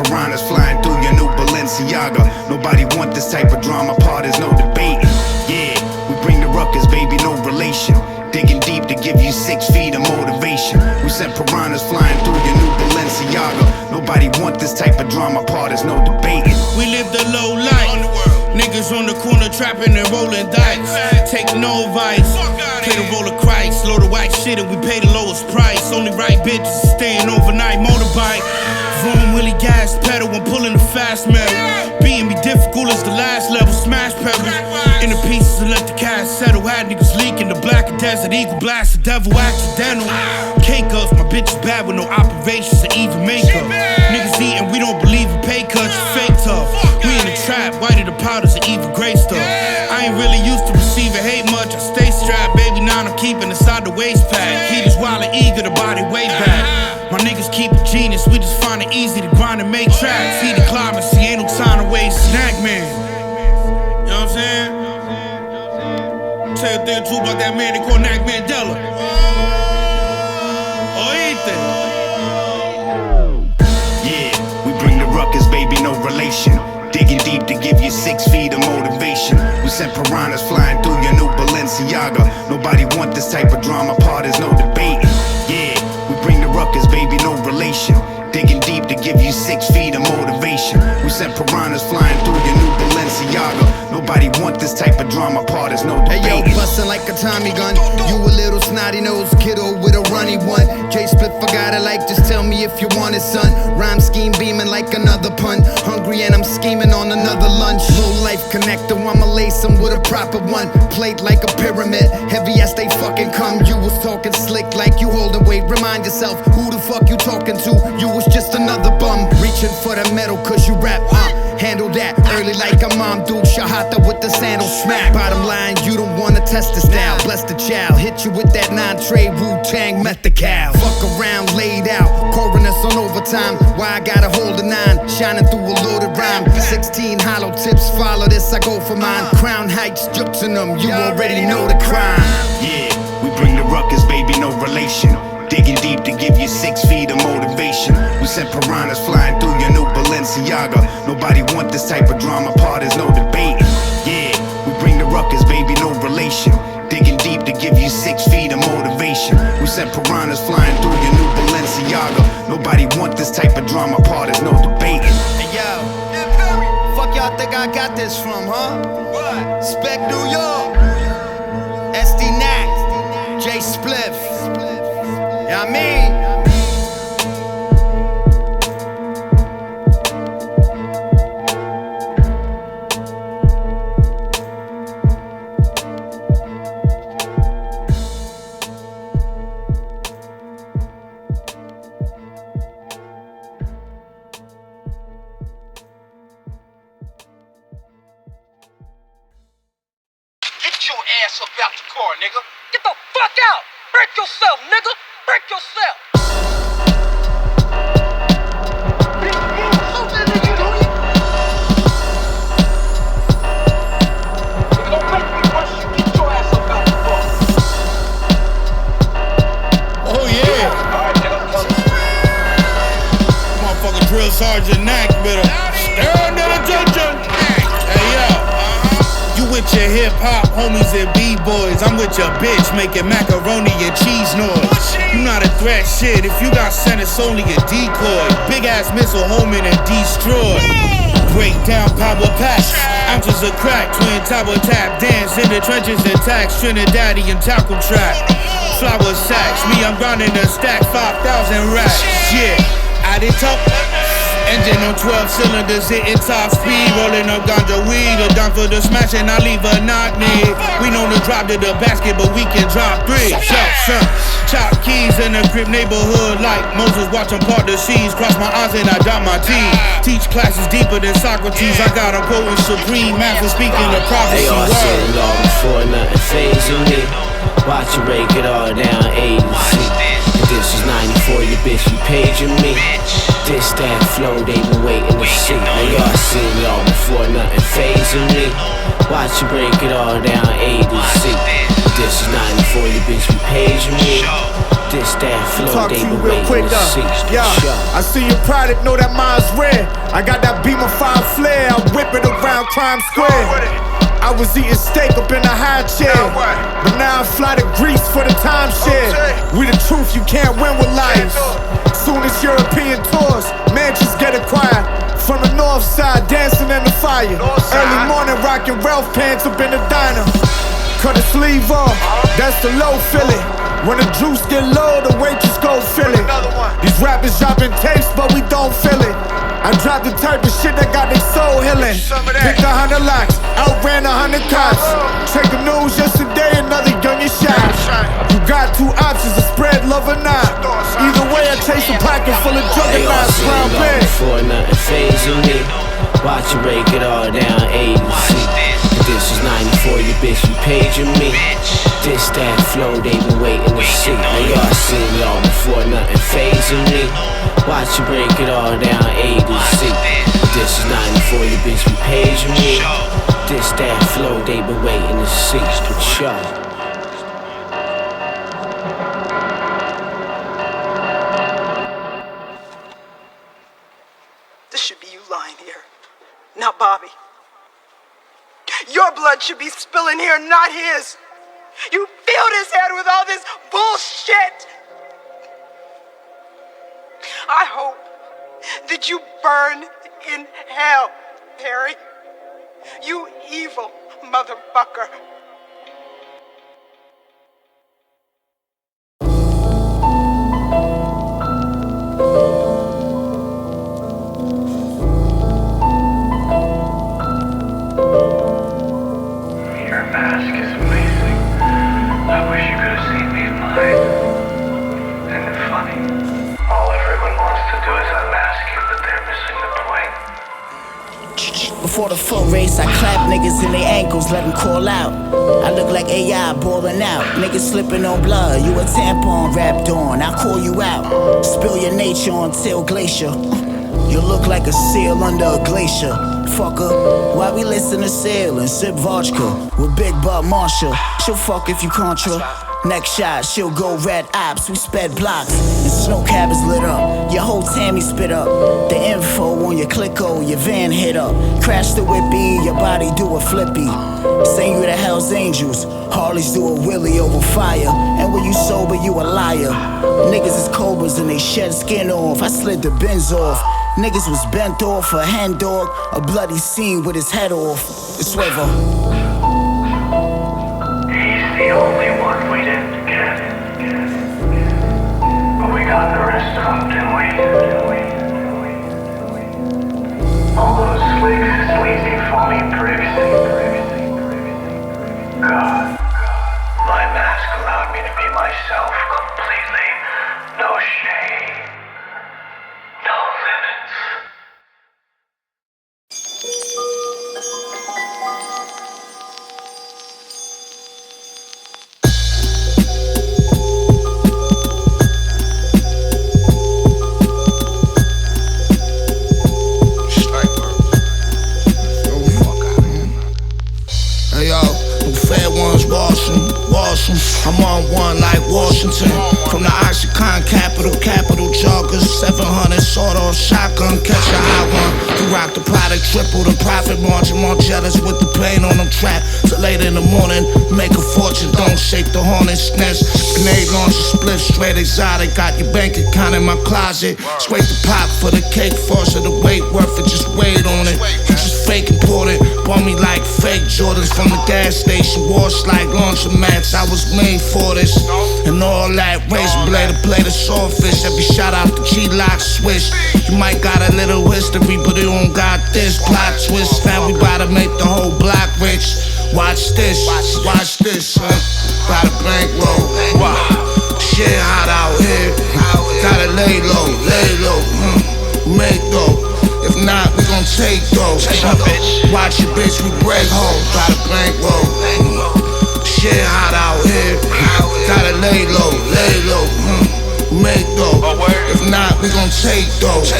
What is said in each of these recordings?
piranhas flying through your new Balenciaga. Nobody want this type of drama, part is no debating. Yeah, we bring the ruckus, baby, no relation. Digging deep to give you 6 feet of motivation. We sent piranhas flying through your new Balenciaga. Nobody want this type of drama, part is no debating. We live the low life. Niggas on the corner trapping and rolling dice. Take no advice. Play the role of Christ. Load of white shit and we pay the lowest price. Only right bitches staying overnight motorbike. Vroom, Willie gas pedal when pulling the fast metal. Beating me difficult as the last level. Smash pedal. In the pieces and let the cash settle. Had niggas leaking the black desert. Eagle blast the devil accidental. Cake ups, my bitch is bad with no operations or even makeup. Niggas eating, we don't believe in pay cuts. Fake tough. We in the trap, whiter the powders and even gray stuff. I ain't really used to receiving hate much. I stay strapped, baby, now I'm keeping inside the waist pad. Keep this wild and eager, the body way back. My niggas keep it genius, we just find it easy to grind and make tracks. See the climate, see ain't no time to waste. Snack man, you know what I'm saying? Tell you a thing or two about that man they call Nack Mandela. Or anything. Yeah, we bring the ruckus, baby, no relation. Digging deep to give you 6 feet of motivation. We sent piranhas flying through your new Balenciaga. Nobody want this type of drama, part is no debating. Yeah, we bring the ruckus, baby, no relation. Digging deep to give you 6 feet of motivation. We sent piranhas flying through your new Balenciaga. Nobody want this type of drama, part is no debating. Hey yo, bustin' like a Tommy gun. You a little snotty nosed kiddo with a runny one. J-Spliff, I got it like, just tell me if you want it, son. Rhyme scheme beaming like another pun. Hungry and I'm scheming on another lunch. Low life connector, I'ma lace 'em with a proper one. Plate like a pyramid, heavy as they fucking come. You was talking slick like you holding weight. Remind yourself, who the fuck you talking to? You was just another bum. Reaching for the metal cause you rap, handle that early like a mom do. Shahata with the sandal smack. Bottom line, you don't wanna test the style. Bless the child, hit you with that 9-tray Wu-Tang Methical. Fuck around, laid out, coroners on overtime. Why I gotta hold a 9, shining through a loaded rhyme. 16 hollow tips, follow this, I go for mine. Crown Heights, jukes in them, you already know the crime. Yeah, we bring the ruckus, baby, no relation. Digging deep to give you 6 feet of motivation. We sent piranhas flying through your new Balenciaga. Nobody want this type of drama, part is no debating. Yeah, we bring the ruckus, baby, no relation. Digging deep to give you 6 feet of motivation. We sent piranhas flying through your new Balenciaga. Nobody want this type of drama, part is no debating. Hey yo, fuck y'all think I got this from, huh? What? Spec New York, Estee Nack, J-Spliff. You know what I mean? Get your ass up out the car, nigga. Get the fuck out. Break yourself, nigga. Break yourself. Don't make me rush you. Get your ass up out the car. Oh yeah. Alright, nigga. Motherfucker drill sergeant Nack better stand at attention. Hey yo, you with your hip hop homies and b-boys. I'm with your bitch making macaroni and cheese noise. You not a threat, shit. If you got sent, it's only a decoy. Big ass missile homing and destroy. Break down power packs, ounces of crack, twin tower tap, dance in the trenches and tax, Trinidadian and tackle trap. Flower sacks, me I'm grinding a stack, 5,000 racks. Yeah, add it up. Engine on 12 cylinders, hitting top speed, rolling up ganja weed, or down for the smash and I leave a knock knee. We know to drop to the basket, but we can drop 3. Shot, son, chop keys in the crib neighborhood like Moses watching part the seas. Cross my eyes and I dot my teeth. Teach classes deeper than Socrates. I got 'em quoting supreme math and speaking the prophecy. They all sitting long before nothing phasing me. Watch you break it all down, A to Z. This is 94, your bitch, you paging me. This, that flow, they been waiting to see. Now y'all seen y'all before nothing phasing me. Watch you break it all down, A to Z. This is 94, your bitch be paging me. This, that flow, Talk to they you been real quick waiting to see. Yeah, I see your product, know that mine's rare. I got that Beamer 5 flare, I whip it around Crime Square. I was eating steak up in a high chair, but now I fly to Greece for the timeshare. We the truth, you can't win with lies. Soon as European tours, mansions get acquired. From the north side, dancing in the fire. Early morning, rocking Ralph pants up in the diner. Cut the sleeve off, that's the low feeling. When the juice get low, the waitress go fill it. These rappers dropping tapes, but we don't feel it. I drop the type of shit that got their soul healing. Picked 100 locks, outran 100 cops. Check the news yesterday, another youngin' shot. You got two options, to spread love or not. Either way, I chase a pocket full of juggernauts. Round big. Before nothing phasing me. Watch you break it all down, A to Z. This is 94, your bitch be paging me. This, that flow, they been waiting to see. Now y'all seen y'all before nothing phasing me. Watch you break it all down, A to Z. This is 94, your bitch be paging me. This, that flow, they been waiting to see. But y'all. This should be you lying here, not Bobby. Your blood should be spilling here, not his. You filled his head with all this bullshit. I hope that you burn in hell, Harry. You evil motherfucker. Your mask is amazing. I wish you could have seen me in mine. Isn't it funny? All everyone wants to do is unmask you, but they're missing the point. Before the full race, I clap niggas in their ankles, let them call out. I look like AI balling out. Niggas slipping on blood, you a tampon wrapped on. I'll call you out. Spill your nature on Till Glacier. You look like a seal under a glacier. Fucker, why we listen to Sail and sip vodka with Big Bud Marshall? She'll fuck if you contra. Next shot, she'll go red ops. We sped blocks and snow cab is lit up. Your whole Tammy spit up. The info on your Clicko, your van hit up. Crash the whippy, your body do a flippy. Send you to Hell's Angels. Harleys do a wheelie over fire. And when you sober, you a liar. Niggas is cobras and they shed skin off. I slid the bins off. Niggas was bent off a hen dog, a bloody scene with his head off. It's Swivel. He's the only one we didn't get. But we got the rest of them, didn't we? All those slick, sleazy, phony pricks. God, my mask allowed me to be myself completely. No shame. No limits. Hey yo, them fair ones wash 'em. I'm on one like Washington. From the Oxycontin capital joggers. 700 sawed off shotgun, catch a hot one. You rock the product, triple the profit margin. More jealous with the pain on them trap. Till late in the morning, make a fortune, don't shake the hornet's nest. Grenade launch a split, straight exotic. Got your bank account in my closet. Scrape the pot for the cake, force of the weight worth it, just wait on it. You just fake important, bought me like fake Jordans from the gas station. Wash like laundromats, I was made for this. And all that razor blade to play the swordfish. Every shot out the G-lock switch. You might got a little history, but you don't got this plot twist. Now we bout to make the whole block rich. Watch this, son. By the bankroll. Wow. Shit hot out here. Gotta lay low. Make though. If not, we gon' take those. Watch your bitch, we break hoes. By the bankroll. Shit hot out here. Gotta lay low. Make though. If not, we gon' take those.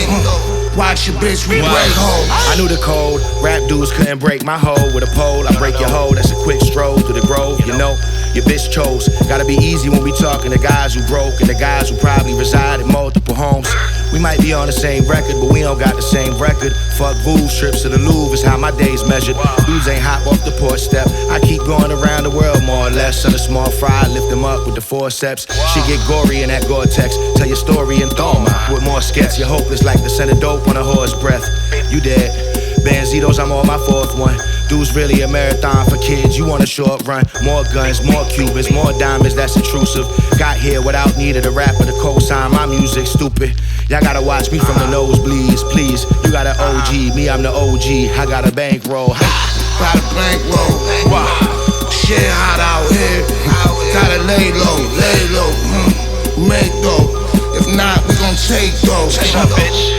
Watch your bitch, we break hoes. I knew the code. Rap dudes couldn't break my hole with a pole. I break your hole. That's a quick stroll through the grove, you know. your bitch chose. Gotta be easy when we talking to guys who broke and the guys who probably reside in multiple homes. We might be on the same record, but we don't got the same record. Fuck Voo's trips to the Louvre is how my days measured. Dudes ain't hop off the porch step. I keep going around the world more or less. On a small fry, lift them up with the forceps. She get gory in that Goretex. Tell your story and throw 'em out with more skets. You're hopeless like the scent of dope on a horse breath. You dead. Banzitos, I'm on my fourth one. Dude's really a marathon for kids, you want a short run. More guns, more Cubans, more diamonds, that's intrusive. Got here without need of the rapper to co-sign my music, stupid. Y'all gotta watch me from the nosebleeds, please. You got an OG, me I'm the OG. I got a bankroll. Got a bankroll. Shit hot out here. Gotta lay low. Make dough. If not, we gon' take those.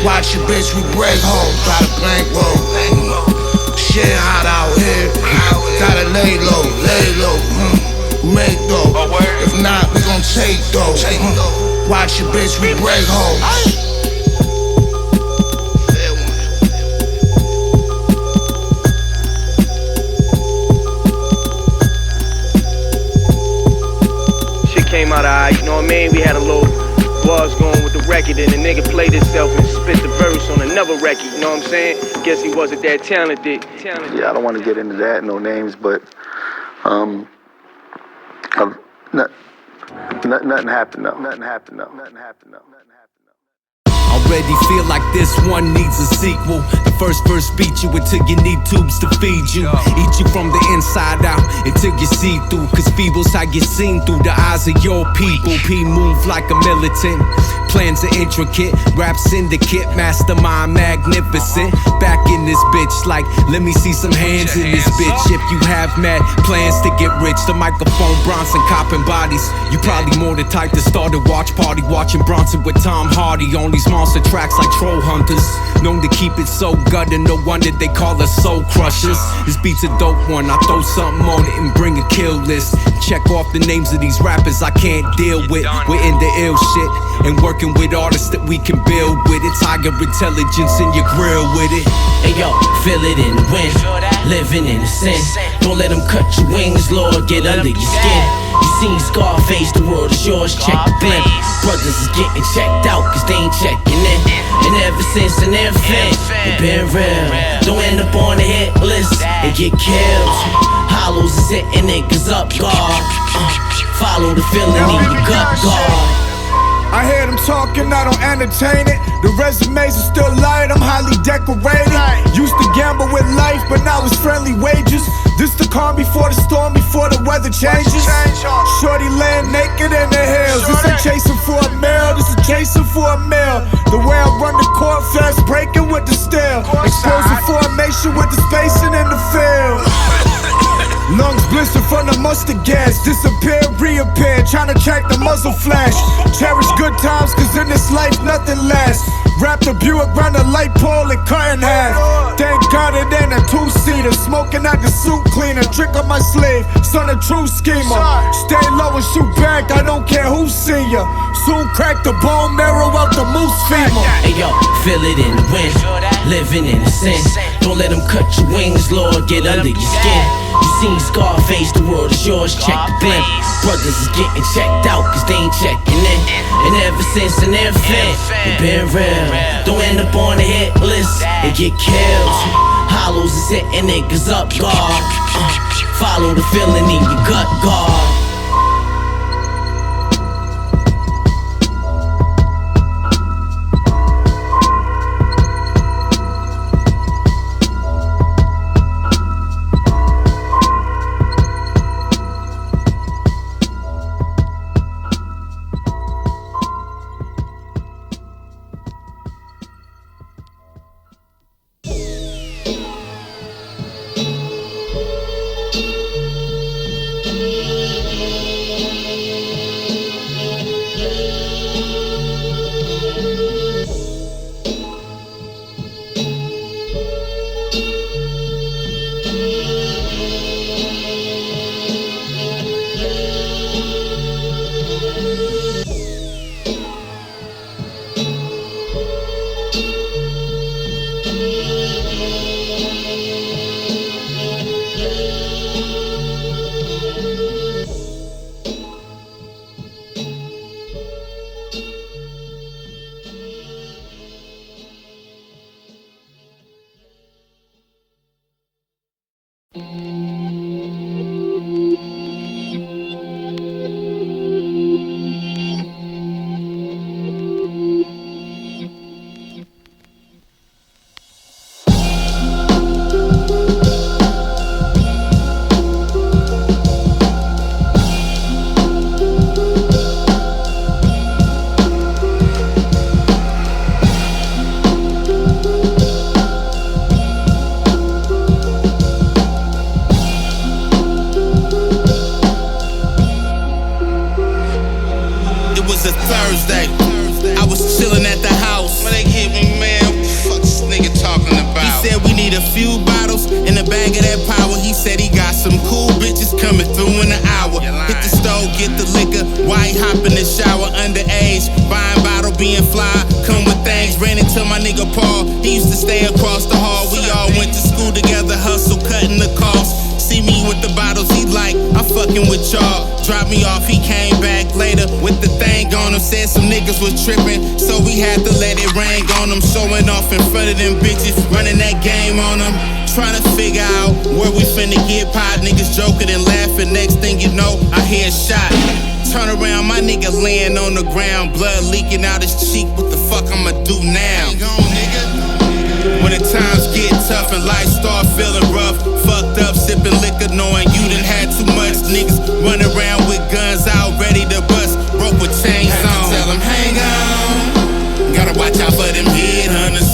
Watch your bitch, we break home. Got a bankroll. Shit hot out here. Gotta lay low. Make dough. If not, we gon' take those. Watch your bitch, we break home. Shit came out alright, you know what I mean? We had a little buzz going with the record, and the nigga played himself and spit the verse on another record, you know what I'm saying? Guess he wasn't that talented. Yeah, I don't want to get into that, no names, but nothing happened though. Already feel like this one needs a sequel. The first verse beat you until you need tubes to feed you. Eat you from the inside out until you see through. Cause feeble's how you seen through the eyes of your people. P move like a militant. Plans are intricate. Rap syndicate. Mastermind magnificent. Back in this bitch like, let me see some hands in this bitch. If you have mad plans to get rich, the microphone Bronson copping bodies. You probably more the type to start a watch party watching Bronson with Tom Hardy on these monster tracks like troll hunters. Known to keep it so gutted, no wonder they call us soul crushers. This beat's a dope one, I throw something on it and bring a kill list. Check off the names of these rappers I can't deal with. We're in the ill shit and working with artists that we can build with. It's higher intelligence in your grill with it. Hey yo, feel it in the wind, living in the sin. Don't let them cut your wings, Lord, get under your skin. You seen Scarface, the world is yours, check the blimp. Brothers is getting checked out cause they ain't checking in. And ever since an infant, it been real. Don't end up on the hit list and get killed. Hollows is hitting niggas up guard. Follow the feeling in your gut guard. I hear them talking, I don't entertain it. The resumes are still light, I'm highly decorated. Used to gamble with life, but now it's friendly wages. This the calm before the storm, before the weather changes. Shorty laying naked in the hills. This ain't chasing for a meal, this is chasing for a meal. The way I run the court, fast breaking with the steel. Explosive formation with the spacing in the field. Lungs blister from the mustard gas. Disappear, reappear, trying to track the muzzle flash. Cherish good times, cause in this life nothing lasts. Wrap the Buick round the light pole and cut in half. Thank God it ain't a two-seater. Smoking out the suit cleaner. Trick on my sleeve, son a true schemer. Stay low and shoot back, I don't care who see ya. Soon crack the bone marrow out the moose femur. Hey yo, feel it in the wind, living in the sin. Don't let them cut your wings, Lord, get under your skin. You seen Scarface, the world is yours, check the blimp. Brothers is getting checked out cause they ain't checking in. And ever since an infant, it been real. Don't end up on the hit list and get killed. Hollows is hitting niggas up guard. Follow the feeling in your gut guard. I come with things, ran into my nigga Paul. He used to stay across the hall. We all went to school together, hustle, cutting the cost. See me with the bottles, he like, I'm fucking with y'all. Dropped me off, he came back later with the thing on him. Said some niggas was tripping, so we had to let it rain on them. Showing off in front of them bitches, running that game on them. Trying to figure out where we finna get pot. Niggas joking and laughing, next thing you know, I hear a shot. Turn around, my nigga laying on the ground, blood leaking out his cheek. What the fuck I'ma do now? When the times get tough and life start feeling rough, fucked up, sipping liquor, knowing you done had too much. Niggas run around with guns out, ready to bust, broke with chains on. Tell them hang on, gotta watch out for them headhunters.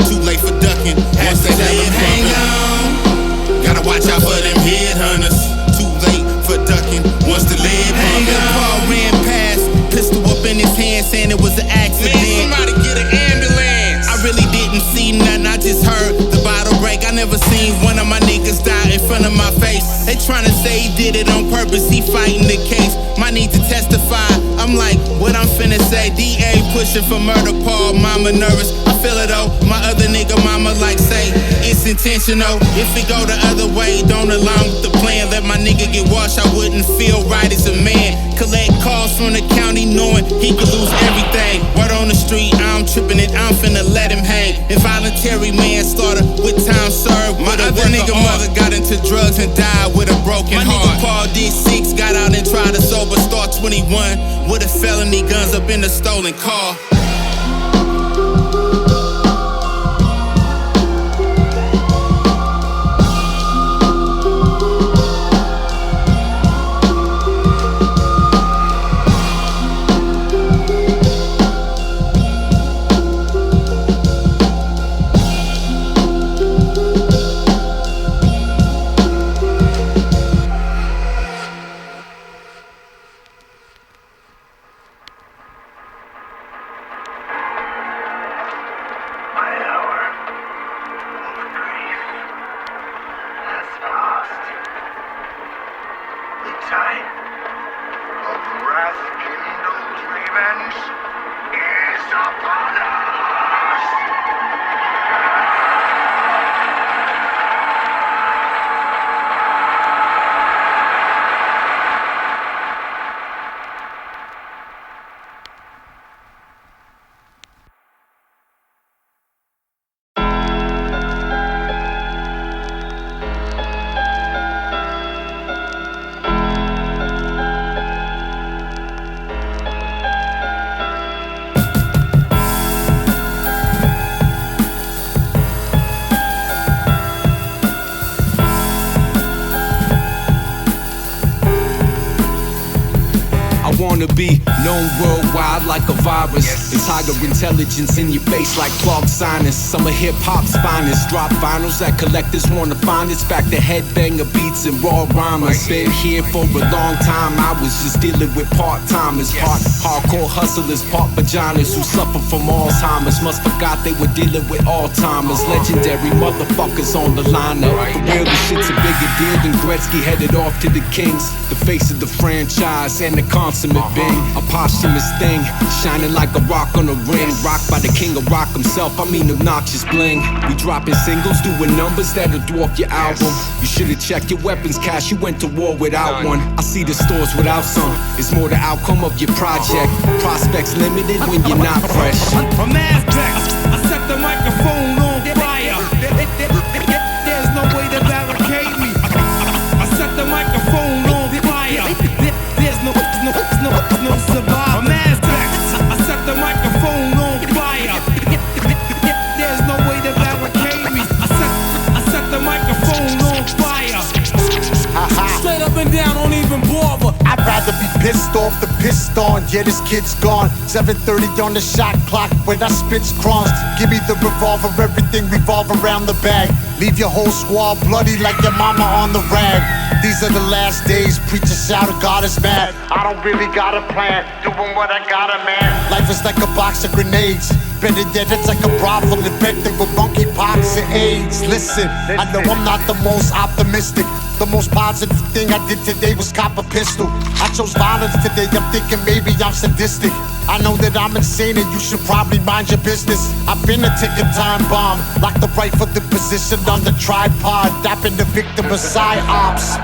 Too late for ducking, once they live, hang on. Gotta watch out for them headhunters. Too late for ducking, once the lid hung on. Paul ran past, pistol up in his hand, saying it was an accident. Man, somebody get an ambulance. I really didn't see nothing, I just heard the bottle break. I never seen one of my niggas die in front of my face. They tryna say he did it on purpose, he fighting the case. Might need to testify, I'm like, what I'm finna say? DA pushing for murder, Paul, mama nervous. I feel it though, my other nigga mama like say, it's intentional. If it go the other way, don't align with the plan. Let my nigga get washed, I wouldn't feel right as a man. Collect calls from the county knowing he could lose everything. Word on the street, I'm tripping it, I'm finna let him hang. Involuntary manslaughter with time served. My other nigga mother got into drugs and died with a broken heart. My nigga Paul D6 got out and tried to sober, start 21 with a felony, guns up in the stolen car. Wanna be known worldwide like a virus. And tiger intelligence in your face like Clark Sinus. Some of hip-hop's finest. Drop vinyls that collectors wanna find. It's back to headbanger beats and raw rhymers. Been here for a long time. I was just dealing with part-timers. Part hardcore hustlers, part vaginas who suffer from Alzheimer's. Must forgot they were dealing with all-timers. Legendary motherfuckers on the lineup. For real, this shit's a bigger deal than Gretzky headed off to the Kings. The face of the franchise and the consummate bang. A posthumous thing, shining like a rock on a ring. Rocked by the king of rock himself, I mean obnoxious bling. We dropping singles, doing numbers that'll dwarf your album. You should've checked your weapons cache, you went to war without one. I see the stores without some, it's more the outcome of your project. Prospects limited when you're not fresh. I'm Aztec, I set the microphone on fire. There's no way to barricade me. I set the microphone on fire. There's no survival. I'm Aztec, I set the microphone on fire. There's no way to barricade me. I set the microphone on fire. Straight up and down, don't even bother. I'd rather be pissed off than pissed on. Yeah, this kid's gone. 7:30 on the shot clock when I spits crumbs. Give me the revolver, everything revolve around the bag. Leave your whole squad bloody like your mama on the rag. These are the last days, preachers shout God is mad. I don't really got a plan, doing what I gotta, man. Life is like a box of grenades. Better yet, it's like a brothel infected with monkeypox and AIDS. Listen, I know I'm not the most optimistic. The most positive thing I did today was cop a pistol. I chose violence today, I'm thinking maybe I'm sadistic. I know that I'm insane and you should probably mind your business. I've been a ticking time bomb, like the rifle position on the tripod, dapping the victim of psyops.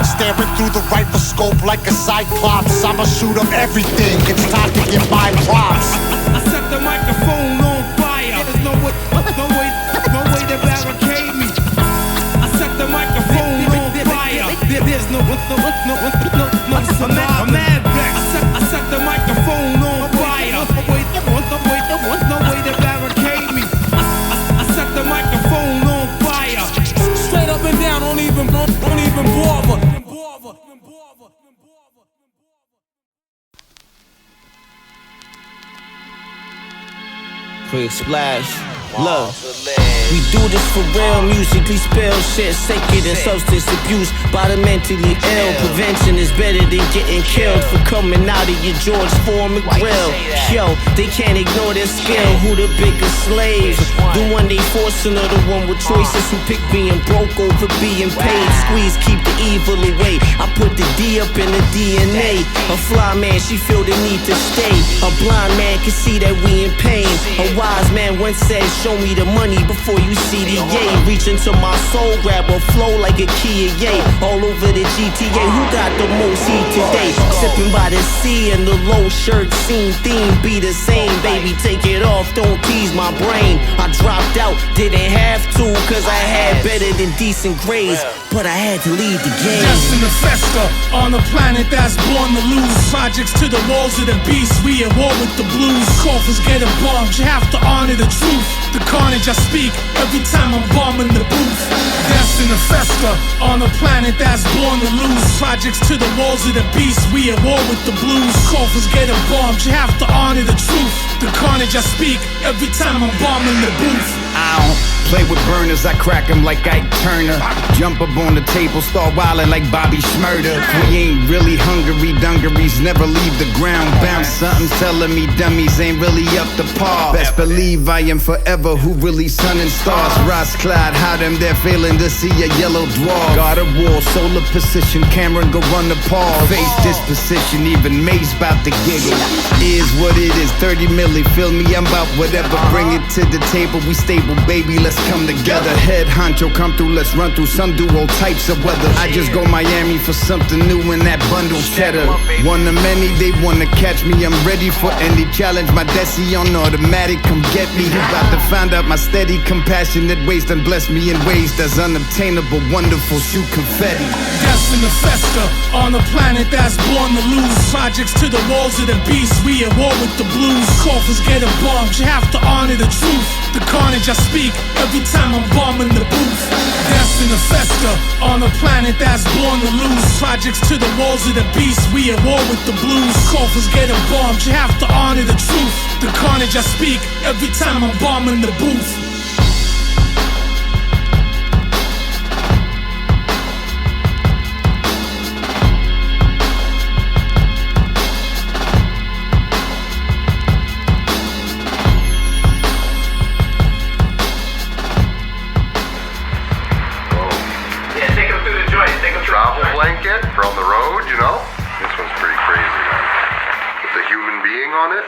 Staring through the rifle scope like a cyclops. I'ma shoot up everything, it's time to get my props. I set the microphone on fire. There's no way to barricade me. I set the microphone on fire. There's no I'm mad back. I set the microphone on fire. No way to barricade me. I set the microphone on fire. Straight up and down, don't even bother. Quick splash. Look, we do this for real. Musically spell shit sacred and substance abuse by the mentally ill. Prevention is better than getting killed for coming out of your George Foreman grill. Yo, they can't ignore their skill. Who the biggest slave? The one they forcing or the one with choices who pick being broke over being paid? Squeeze, keep the evil away. I put the D up in the DNA. A fly man, she feel the need to stay. A blind man can see that we in pain. A wise man once said, show me the money before you see the yay. Reach into my soul, grab a flow like a Kia yay. All over the GTA, who got the most heat today? Sipping by the sea and the low shirt scene theme be the same. Baby, take it off, don't tease my brain. I dropped out, didn't have to, cause I had better than decent grades, but I had to lead the game. Destined to fester on a planet that's born to lose. Projects to the walls of the beast, we at war with the blues. Coffers getting bombed, you have to honor the truth. The carnage I speak every time I'm bombing the booth. Destined to fester on a planet that's born to lose. Projects to the walls of the beast, we at war with the blues. Coffers getting bombed, you have to honor the truth. The carnage I speak every time I'm bombing the booth. I don't play with burners, I crack them like Ike Turner. Jump up on the table, start wildin' like Bobby Shmurda. We ain't really hungry, dungarees never leave the ground. Bounce something telling me dummies ain't really up to par. Best believe I am forever who really sun and stars. Ross Clyde, how them they're failing to see a yellow dwarf. God of war, solar position, Cameron go run the pause. Face disposition, even Mace bout to giggle. Is what it is, 30 milli, feel me, I'm about whatever. Bring it to the table, we stable, baby, let's come together. Head honcho, come through, let's run through some do all types of weather. I just go Miami for something new in that bundle cheddar. One of many, they wanna catch me, I'm ready for any challenge. My Desi on automatic, come get me. You about to find out my steady, compassionate ways done bless me in ways that's unobtainable, wonderful, shoot confetti. Destined to fester on a planet that's born to lose. Projects to the walls of the beast, we at war with the blues. Coffers getting bombed, you have to honor the truth. The carnage I speak every time I'm bombing the booth. Destined to fester on a planet that's born to lose. Projects to the walls of the beast, we at war with the blues. Coffers getting bombed, you have to honor the truth. The carnage I speak every time I'm bombing the booth. Blanket for on the road, you know? This one's pretty crazy, man. With a human being on it.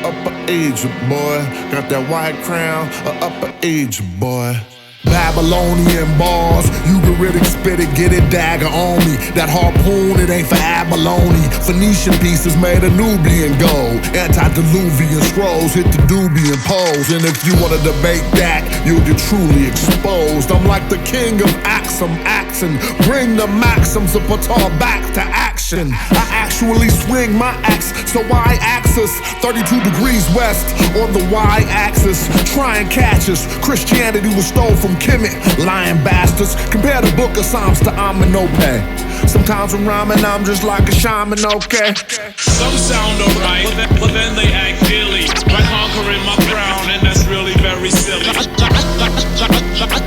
Upper age boy, got that white crown, a upper age boy. Babylonian bars, Ugaritic spit it, get it, dagger on me. That harpoon, it ain't for abalone. Phoenician pieces made of Nubian gold. Antediluvian scrolls hit the Dubian pose. And if you wanna debate that, you'll get truly exposed. I'm like the king of Axum, axing. Bring the maxims of Patar back to action. I actually swing my axe, so Y-axis 32 degrees west on the Y-axis. Try and catch us. Christianity was stole from Kemet, lying bastards. Compare the book of Psalms to Aminope. Sometimes when rhyming, I'm just like a shaman, okay? Some sound alright, but then they act silly. By conquering my crown, and that's really very silly.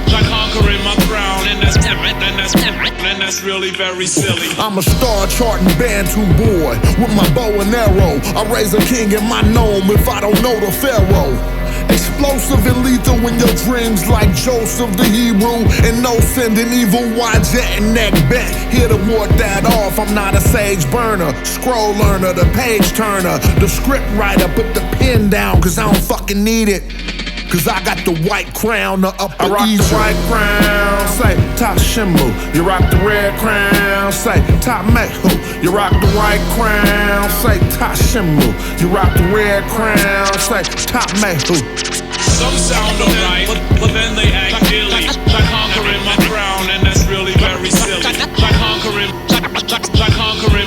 By conquering my crown, and that's really very silly. I'm a star charting Bantu boy with my bow and arrow. I raise a king in my gnome if I don't know the pharaoh. Explosive and lethal in your dreams like Joseph the Hebrew. And no sending evil wide jet and neck bent. Here to ward that off, I'm not a sage burner. Scroll learner, the page turner. The script writer, put the pen down cause I don't fucking need it. Cause I got the white crown, the upper I rock Egypt. The white crown, say top shimbo. You rock the red crown, say top mehu. You rock the white crown, say top shimbo. You rock the red crown, say top mehu. Some sound alright, but then they act silly. By conquering my crown, and that's really very silly. By conquering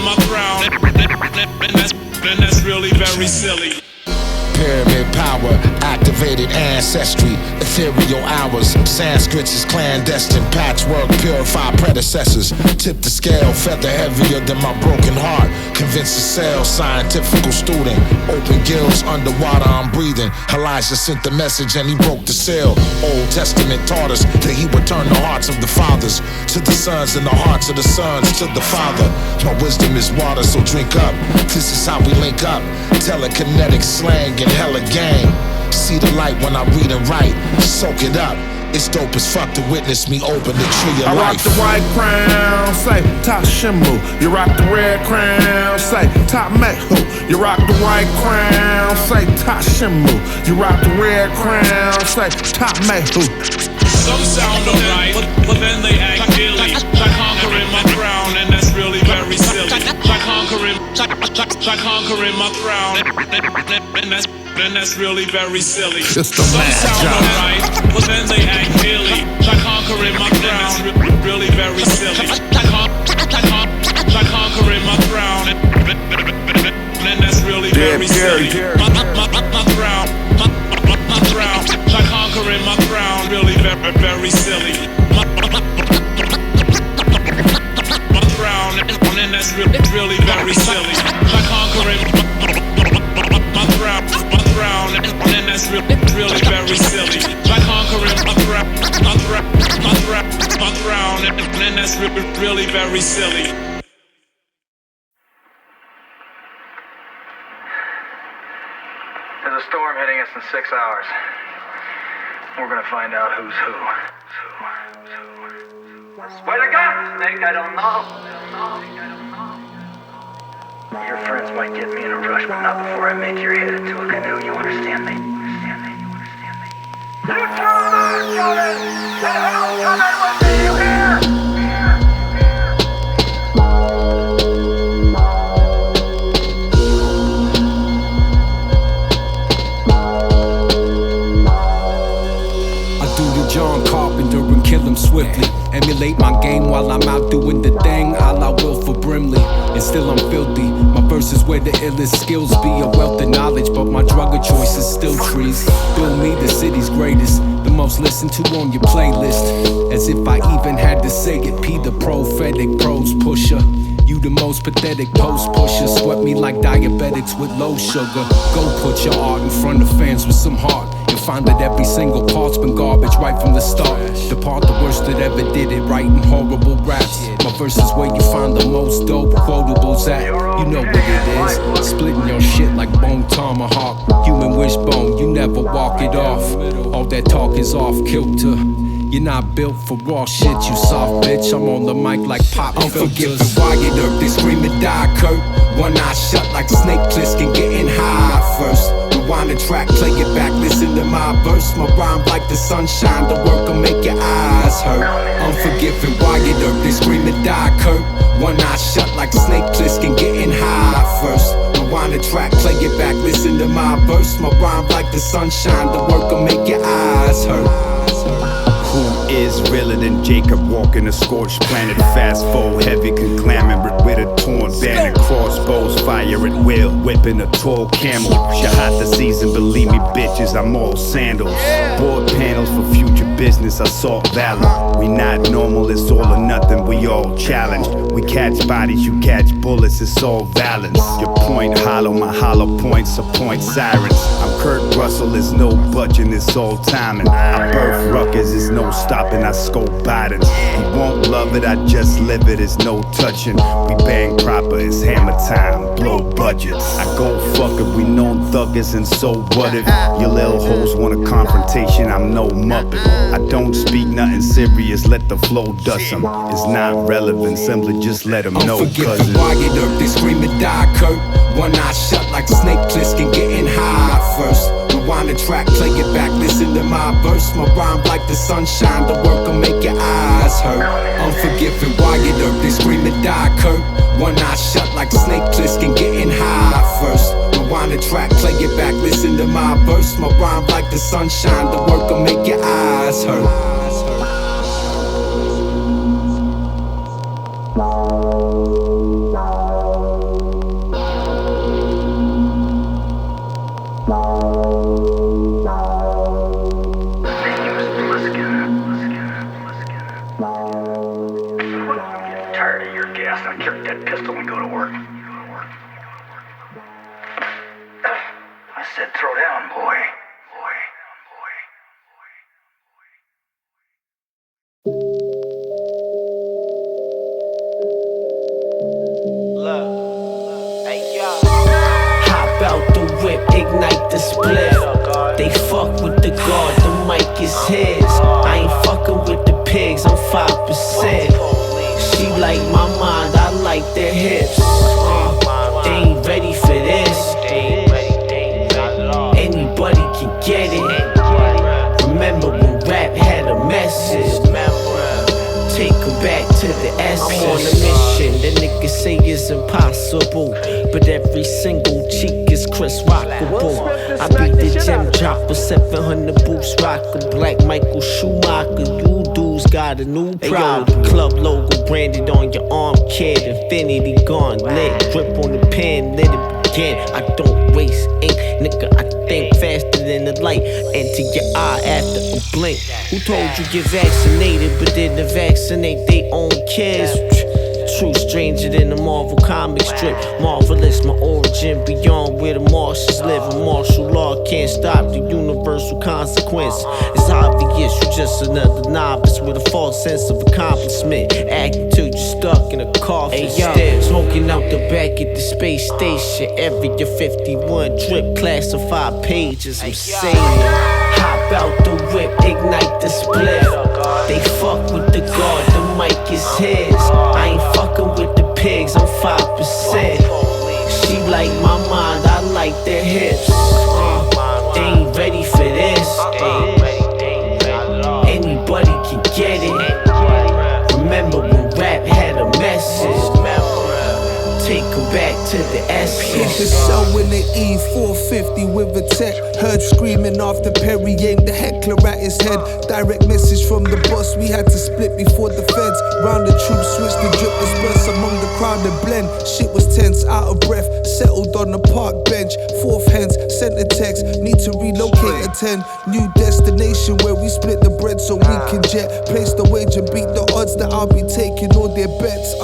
my crown, and that's really very silly. Pyramid power, activated ancestry, ethereal hours, Sanskrit is clandestine, patchwork, purified predecessors, tip the scale, feather heavier than my broken heart, convince the cell, scientifical student, open gills, underwater I'm breathing, Elijah sent the message and he broke the seal, Old Testament taught us that he would turn the hearts of the fathers to the sons and the hearts of the sons to the Father. My wisdom is water, so drink up, this is how we link up, telekinetic slang and hella gang. See the light when I read and write. Soak it up. It's dope as fuck to witness me open the tree of life. I rock the white crown, say top shimbo. You rock the red crown, say top mehu. You rock the white crown, say top shimbo. You rock the red crown, say top mehu. Some sound alright, but then they act silly. By conquering my crown, and that's really very silly. By conquering my crown, and that's really very silly. Some sound alright, but then they act silly. By conquering my crown, really very silly. By conquering my crown, and that's really very silly. My crown. By conquering my crown, really very silly. My crown, and that's really very silly. By conquering my crown, and that's really very silly. By conquering my crown, and that's really very silly. There's a storm hitting us in 6 hours. We're gonna find out who's who. Where to go? Snake, I don't know. Your friends might get me in a rush, but not before I make your head into a canoe. You understand me? You coming! The hell's coming with me, you hear? John Carpenter and kill him swiftly. Emulate my game while I'm out doing the thing, a la Wilford Brimley. And still I'm filthy. My verses where the illest skills be a wealth of knowledge, but my drug of choice is still trees. Bill me the city's greatest, the most listened to on your playlist. As if I even had to say it. P the prophetic prose pusher. You the most pathetic post pusher. Sweat me like diabetics with low sugar. Go put your art in front of fans with some heart. And find that every single part's been garbage right from the start. The part the worst that ever did it, writing horrible raps. My verses where you find the most dope quotables at. You know what it is, splitting your shit like bone tomahawk. Human wishbone, you never walk it off. All that talk is off kilter. You're not built for raw shit, you soft bitch. I'm on the mic like pop filters. Unforgiving wired earth, they scream and die, Kurt. One eye shut like Snake Plissken getting high first. Rewind the track, play it back, listen to my verse. My rhyme like the sunshine, the work will make your eyes hurt. Unforgiving, why you dirt, they scream and die, Kurt. One eye shut like Snake Plissken, getting high first. Rewind the track, play it back, listen to my verse. My rhyme like the sunshine, the work will make your eyes hurt. Who is realer than Jacob walking a scorched planet? Fast forward, heavy conglomerate with a torn banner. Crossbows, fire at will, whipping a tall camel. Shahat the season, believe me, bitches, I'm all sandals. Board panels for future business, assault valor. We not normal, it's all or nothing, we all challenge. We catch bodies, you catch bullets, it's all balance. Your point hollow, my hollow points are point sirens. I'm Kurt Russell, there's no budging, it's all timing. I birth ruckus, it's no stopping, I scope Bidens. You won't love it, I just live it, it's no touching. We bang proper, it's hammer time, blow budgets. I go fuck it, we known thuggers, and so what if your little hoes want a confrontation? I'm no muppet. I don't speak nothing serious, let the flow dust them. It's not relevant, simply just let them know, cousin. Why you dirt, they scream and die, Kurt. One eye shut like Snake Plissken, getting high first. Rewind the track, play it back, listen to my verse. My rhyme like the sunshine, the work will make your eyes hurt. Unforgiving, why you dirt, they scream and die, Kurt. One eye shut like Snake Plissken, getting high first. Rewind the track, play it back, listen to my verse. My rhyme like the sunshine, the work will make your eyes hurt. But every single cheek is Chris Rockable. I beat the gem dropper, 700 boots rocker. Black Michael Schumacher, you dudes got a new problem. Club logo branded on your arm, kid. Infinity gauntlet, grip on the pen, let it begin. I don't waste ink, nigga, I think faster than the light. Enter your eye after a blink. Who told you get vaccinated, but didn't vaccinate they own kids? True stranger than the Marvel comic strip. Marvelous, my origin beyond where the Martians live. A martial law can't stop the universal consequence. It's obvious you just another novice with a false sense of accomplishment. Acting till you stuck in a coffin. Hey, smoking out the back at the space station. Area 51 drip, classified pages. I'm saying, hop out the whip, ignite the split. They fuck with the guard, the mic is his. I ain't fucking with the pigs, I'm 5%. She like my mind, I like their hips. They ain't ready for this. Anybody can get it. Remember when rap had a message. Take them back to the essence. Hit the cell in the E450 with a tech. Heard screaming after Perry aimed the heckler at his head. Direct message from the boss, we had to split before the feds. Round the troops, switched the drip disperse among the crowded blend. Shit was tense, out of breath, settled on the park bench. Fourth hens, sent a text, need to relocate, attend. New destination where we split the bread so we can jet. Place the wage and beat the odds that I'll be taking all their bets,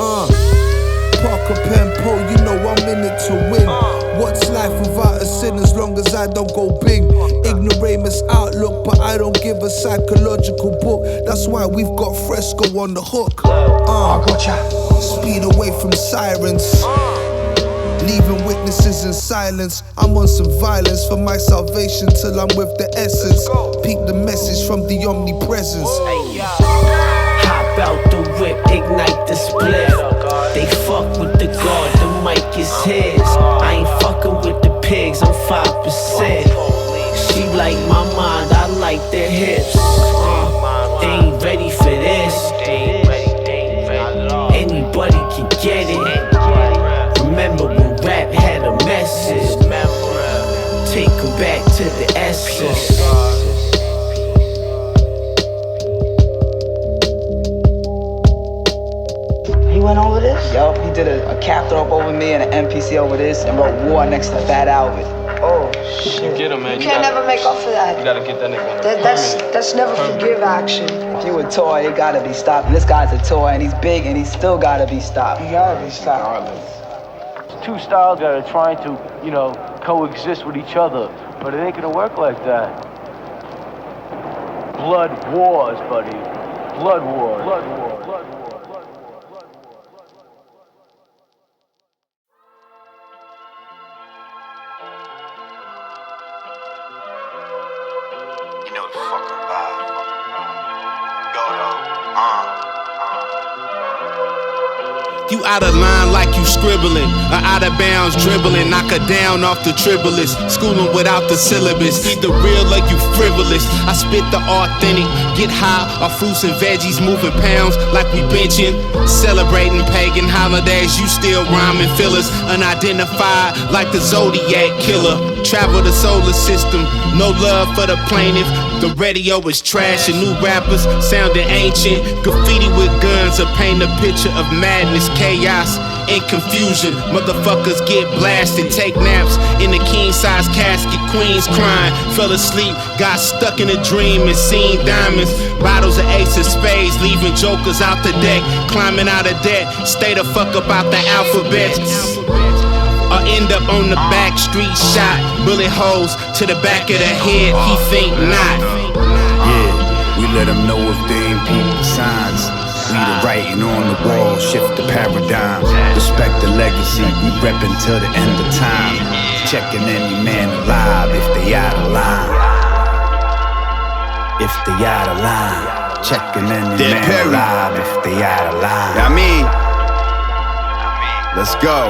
Parker pen pole, you know I'm in it to win. What's life without a sin as long as I don't go big? Ignoramus outlook, but I don't give a psychological book. That's why we've got Fresco on the hook. Speed away from sirens, leaving witnesses in silence. I'm on some violence for my salvation till I'm with the essence. Peep the message from the omnipresence. Hop out the whip, ignite the split. They fuck with the guard, the mic is his. I ain't fucking with the pigs, I'm 5%. to the essence. He went over this? Yup, he did a cap throw up over me and an MPC over this and wrote War next to Fat Albert. Oh, shit. You get him, man. You can't never make up for that. You gotta get that nigga. That's never forgive action. If you a toy, it gotta be stopped. And this guy's a toy and he's big and he's still gotta be stopped. He gotta be stopped. Two styles that are trying to, coexist with each other, but it ain't gonna work like that. Blood wars, buddy. Blood wars. Blood wars. Blood wars. You know the fucking vibe. Go though. You out of line like you scribbling, or out of bounds dribbling. Knock her down off the tribulus, schooling without the syllabus. Either real or you frivolous. I spit the authentic, get high off fruits and veggies, moving pounds like we benching. Celebrating pagan holidays, you still rhyming fillers. Unidentified like the Zodiac killer. Travel the solar system, no love for the plaintiff. The radio is trash and new rappers sounding ancient. Graffiti with guns or paint a picture of madness, chaos, and confusion. Motherfuckers get blasted, take naps in the king-size casket. Queens crying, fell asleep, got stuck in a dream and seen diamonds. Bottles of ace of spades, leaving jokers out the deck. Climbing out of debt, stay the fuck up out the alphabet. Or end up on the back street shot. Bullet holes to the back of the head, he think not. Yeah, we let them know if they ain't people signs. We the writing on the wall, shift the paradigm. Respect the legacy, we reppin' till the end of time. Checking any man alive if they out of line. If they out of line. Checking any man alive if they out of line. I mean, let's go.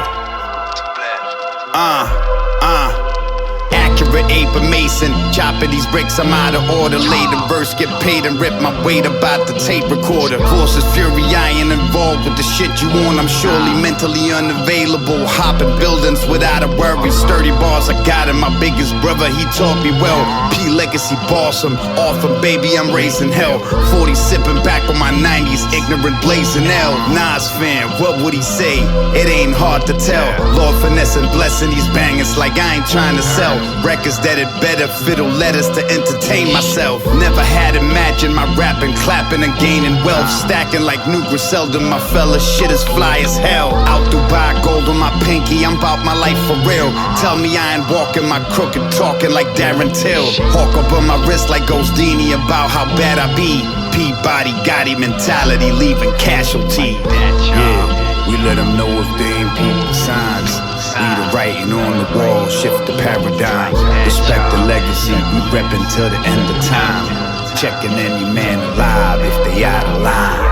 Accurate ape a mason, chopping these bricks, I'm out of order. Later verse, get paid and rip my weight about the tape recorder. Forces fury, I ain't involved with the shit you want. I'm surely mentally unavailable, hopping buildings without a worry. Sturdy bars I got in my biggest brother, he taught me well. P legacy boss, I'm off him, baby, I'm raising hell. 40 sipping back on my 90s, ignorant blazing L. Nas fan, what would he say? It ain't hard to tell. Lord finesse and blessing these bangers like I ain't trying to sell records that it better fiddle letters to entertain myself. Never had imagined my rapping, clapping and gaining wealth. Stacking like New Griselda, my fella, shit is fly as hell. Out Dubai, gold on my pinky, I'm about my life for real. Tell me I ain't walking my crooked, talking like Darren Till. Hawk up on my wrist like Ghostini about how bad I be. Peabody, Gotti mentality, leaving casualty. Yeah, we let them know if they ain't people signs. We the writing on the wall, shift the paradigm. Respect the legacy, we reppin' till the end of time. Checking any man alive if they out of line.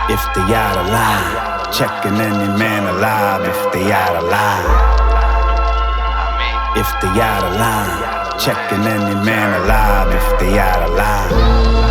If they out of line. Checking any man alive if they out of line. If they out of line. Checking any man alive if they out of line.